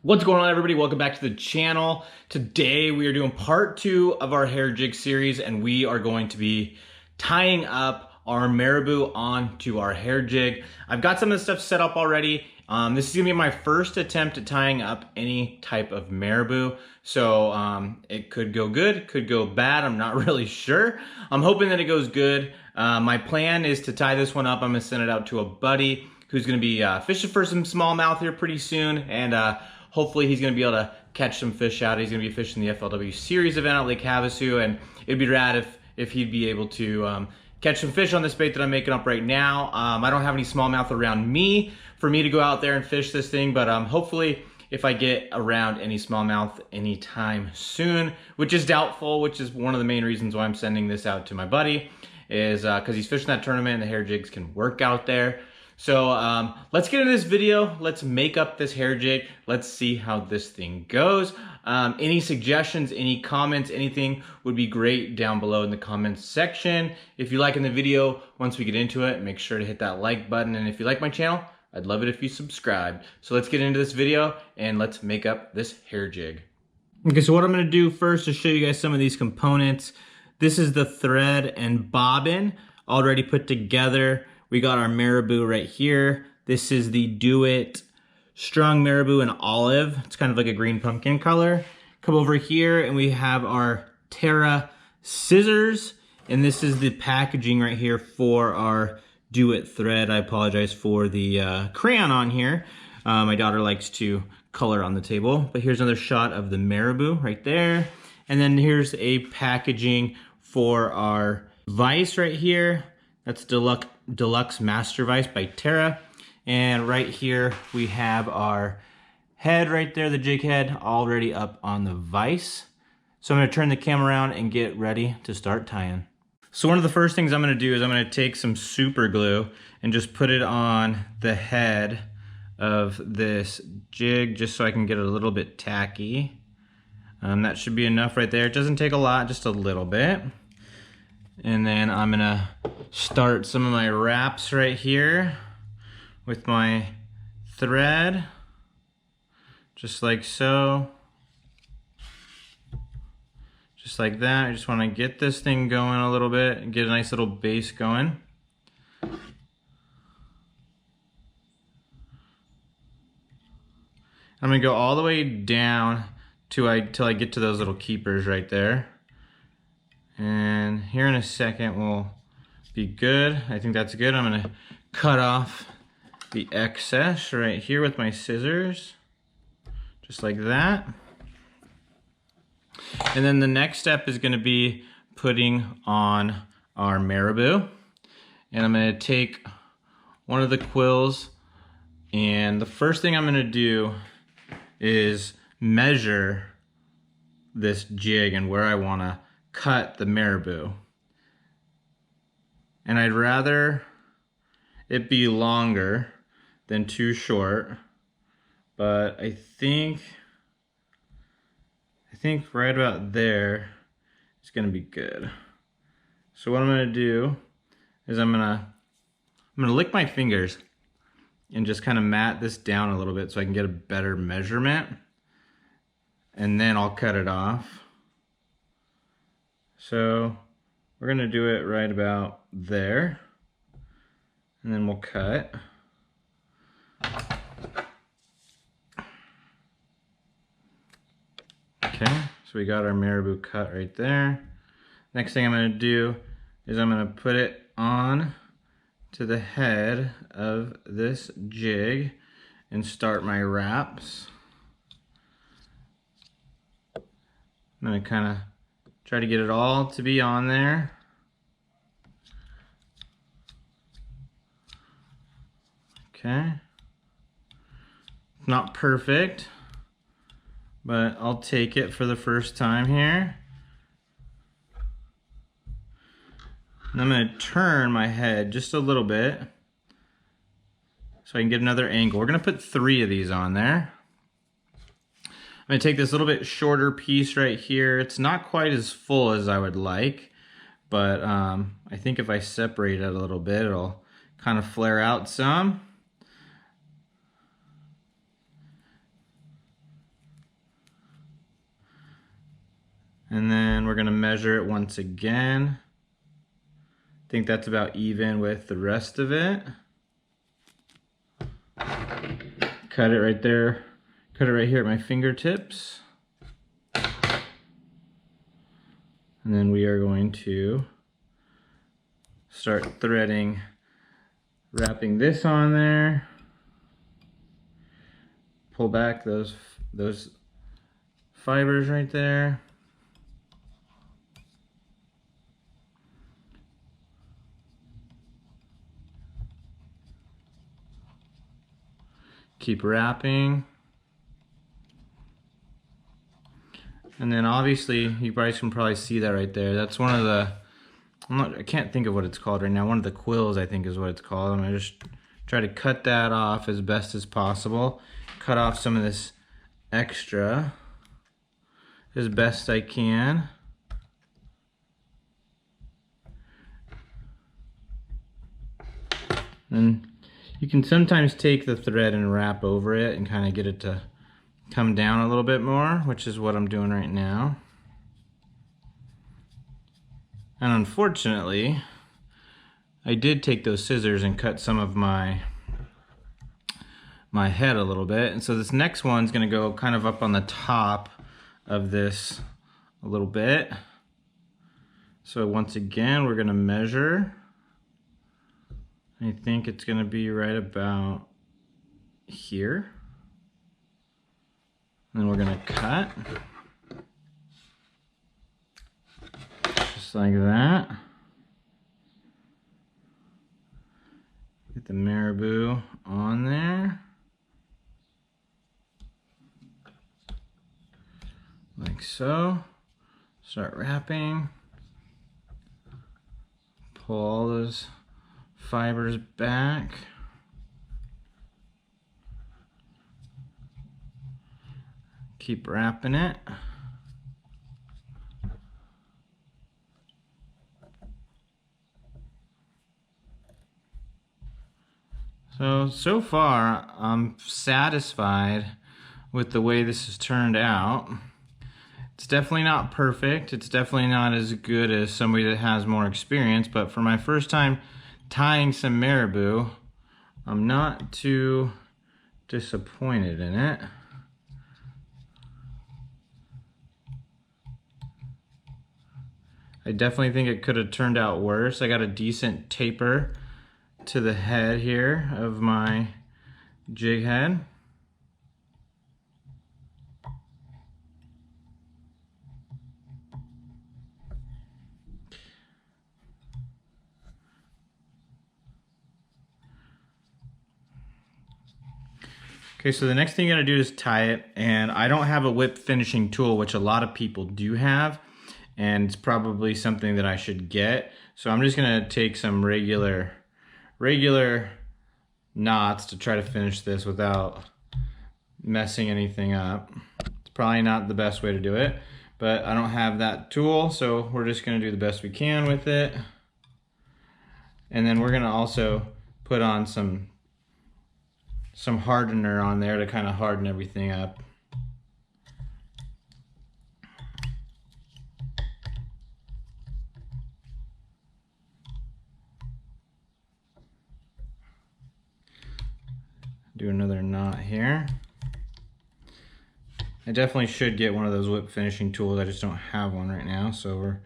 What's going on, everybody? Welcome back to the channel. Today we are doing part 2 of our hair jig series, and we are going to be tying up our Marabou onto our hair jig. I've got some of the stuff set up already. This is gonna be my first attempt at tying up any type of Marabou. So it could go good, could go bad. I'm not really sure. I'm hoping that it goes good. My plan is to tie this one up. I'm gonna send it out to a buddy who's gonna be fishing for some smallmouth here pretty soon, and hopefully he's gonna be able to catch some fish out. He's gonna be fishing the FLW series event at Lake Havasu, and it'd be rad if he'd be able to catch some fish on this bait that I'm making up right now. I don't have any smallmouth around me for me to go out there and fish this thing, but hopefully if I get around any smallmouth anytime soon, which is doubtful, which is one of the main reasons why I'm sending this out to my buddy, is because he's fishing that tournament and the hair jigs can work out there. So let's get into this video. Let's make up this hair jig. Let's see how this thing goes. Any suggestions, any comments, anything would be great down below in the comments section. If you're liking the video, once we get into it, make sure to hit that like button. And if you like my channel, I'd love it if you subscribed. So let's get into this video and let's make up this hair jig. Okay, so what I'm gonna do first is show you guys some of these components. This is the thread and bobbin already put together. We got our Marabou right here. This is the Do It Strung Marabou in olive. It's kind of like a green pumpkin color. Come over here and we have our Terra scissors. And this is the packaging right here for our Do It thread. I apologize for the crayon on here. My daughter likes to color on the table. But here's another shot of the Marabou right there. And then here's a packaging for our vise right here. That's Deluxe Master Vise by Terra. And right here we have our head right there, the jig head, already up on the vise. So I'm gonna turn the camera around and get ready to start tying. So one of the first things I'm gonna do is I'm gonna take some super glue and just put it on the head of this jig just so I can get it a little bit tacky. That should be enough right there. It doesn't take a lot, just a little bit. And then I'm gonna start some of my wraps right here with my thread, just like so. Just like that. I just wanna get this thing going a little bit and get a nice little base going. I'm gonna go all the way down till I get to those little keepers right there. And here in a second will be good. I think that's good. I'm gonna cut off the excess right here with my scissors, just like that. And then the next step is gonna be putting on our Marabou. And I'm gonna take one of the quills, and the first thing I'm gonna do is measure this jig and where I wanna cut the Marabou. And I'd rather it be longer than too short, but I think right about there is gonna be good. So what I'm gonna do is I'm gonna lick my fingers and just kind of mat this down a little bit so I can get a better measurement, and then I'll cut it off. So we're gonna do it right about there, and then we'll cut. Okay, so we got our Marabou cut right there. Next thing I'm gonna do is I'm gonna put it on to the head of this jig and start my wraps. I'm gonna kind of try to get it all to be on there. Okay. It's not perfect, but I'll take it for the first time here. And I'm gonna turn my head just a little bit so I can get another angle. We're gonna put 3 of these on there. I'm gonna take this little bit shorter piece right here. It's not quite as full as I would like, but I think if I separate it a little bit, it'll kind of flare out some. And then we're gonna measure it once again. I think that's about even with the rest of it. Cut it right there. Cut it right here at my fingertips. And then we are going to start threading, wrapping this on there. Pull back those fibers right there. Keep wrapping. And then obviously you guys can probably see that right there. That's one of the, I can't think of what it's called right now. One of the quills, I think is what it's called. I'm gonna just try to cut that off as best as possible. Cut off some of this extra as best I can. And you can sometimes take the thread and wrap over it and kind of get it to come down a little bit more, which is what I'm doing right now. And unfortunately, I did take those scissors and cut some of my head a little bit. And so this next one's gonna go kind of up on the top of this a little bit. So once again, we're gonna measure. I think it's gonna be right about here. And then we're gonna cut. Just like that. Get the Marabou on there. Like so. Start wrapping. Pull all those fibers back. Keep wrapping it. So far, I'm satisfied with the way this has turned out. It's definitely not perfect. It's definitely not as good as somebody that has more experience, but for my first time tying some Marabou, I'm not too disappointed in it. I definitely think it could have turned out worse. I got a decent taper to the head here of my jig head. Okay, so the next thing you gotta do is tie it, and I don't have a whip finishing tool, which a lot of people do have, and it's probably something that I should get. So I'm just gonna take some regular knots to try to finish this without messing anything up. It's probably not the best way to do it, but I don't have that tool, so we're just gonna do the best we can with it. And then we're gonna also put on some hardener on there to kind of harden everything up. Do another knot here. I definitely should get one of those whip finishing tools. I just don't have one right now, so we're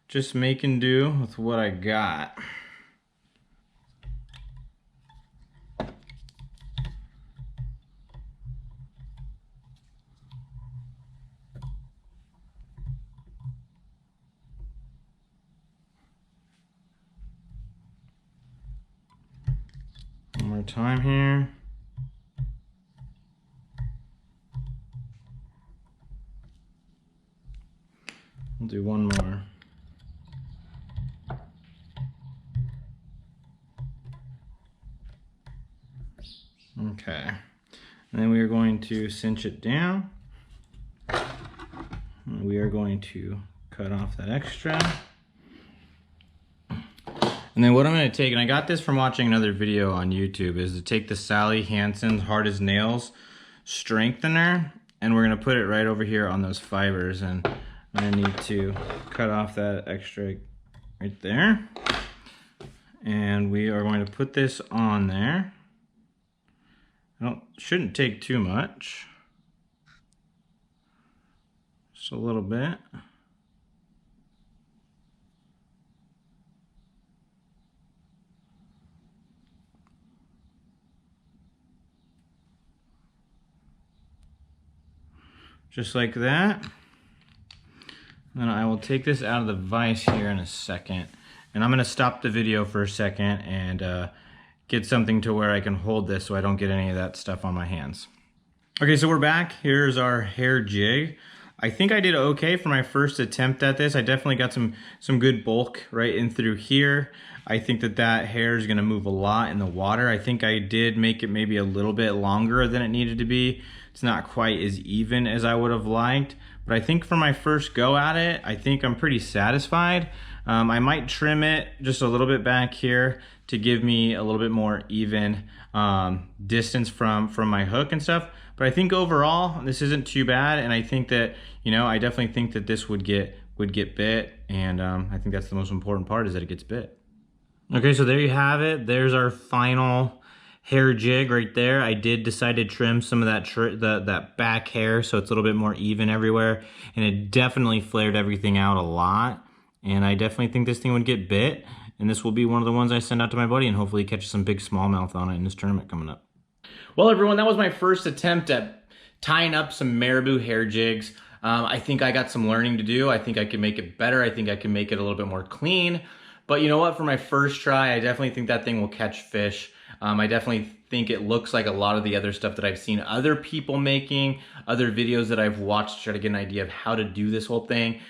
just making do with what I got. One more time here. We'll do one more. Okay. And then we are going to cinch it down. And we are going to cut off that extra. And then what I'm going to take, and I got this from watching another video on YouTube, is to take the Sally Hansen's Hard as Nails strengthener, and we're going to put it right over here on those fibers. And I need to cut off that extra right there. And we are going to put this on there. Shouldn't take too much. Just a little bit. Just like that. Then I will take this out of the vise here in a second. And I'm gonna stop the video for a second and get something to where I can hold this so I don't get any of that stuff on my hands. Okay, so we're back. Here's our hair jig. I think I did okay for my first attempt at this. I definitely got some good bulk right in through here. I think that hair is gonna move a lot in the water. I think I did make it maybe a little bit longer than it needed to be. It's not quite as even as I would have liked, but I think for my first go at it, I think I'm pretty satisfied. I might trim it just a little bit back here to give me a little bit more even distance from my hook and stuff. But I think overall, this isn't too bad. And I think that, you know, I definitely think that this would get bit. And I think that's the most important part, is that it gets bit. Okay, so there you have it. There's our final hair jig right there. I did decide to trim some of that back hair so it's a little bit more even everywhere. And it definitely flared everything out a lot. And I definitely think this thing would get bit. And this will be one of the ones I send out to my buddy and hopefully catch some big smallmouth on it in this tournament coming up. Well, everyone, that was my first attempt at tying up some Marabou hair jigs. I think I got some learning to do. I think I can make it better. I think I can make it a little bit more clean. But you know what? For my first try, I definitely think that thing will catch fish. I definitely think it looks like a lot of the other stuff that I've seen other people making, other videos that I've watched to try to get an idea of how to do this whole thing.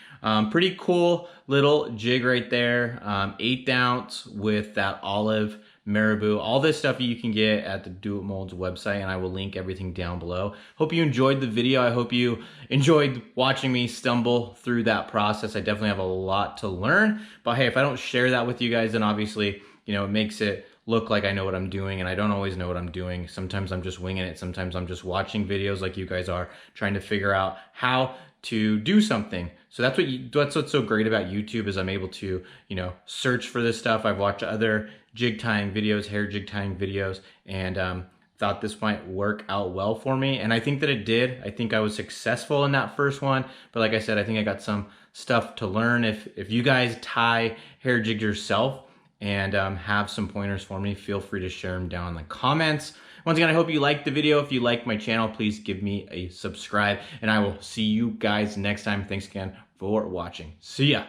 Pretty cool little jig right there, 1/8 ounce with that olive Marabou. All this stuff you can get at the Do It Molds website, and I will link everything down below. Hope you enjoyed the video. I hope you enjoyed watching me stumble through that process. I definitely have a lot to learn, but hey, if I don't share that with you guys, then obviously, you know, it makes it look like I know what I'm doing, and I don't always know what I'm doing. Sometimes I'm just winging it. Sometimes I'm just watching videos like you guys are, trying to figure out how to do something. So that's what's so great about YouTube, is I'm able to, you know, search for this stuff. I've watched other jig tying videos, hair jig tying videos, and thought this might work out well for me. And I think that it did. I think I was successful in that first one. But like I said, I think I got some stuff to learn. If you guys tie hair jigs yourself and have some pointers for me, feel free to share them down in the comments. Once again, I hope you liked the video. If you like my channel, please give me a subscribe, and I will see you guys next time. Thanks again for watching. See ya.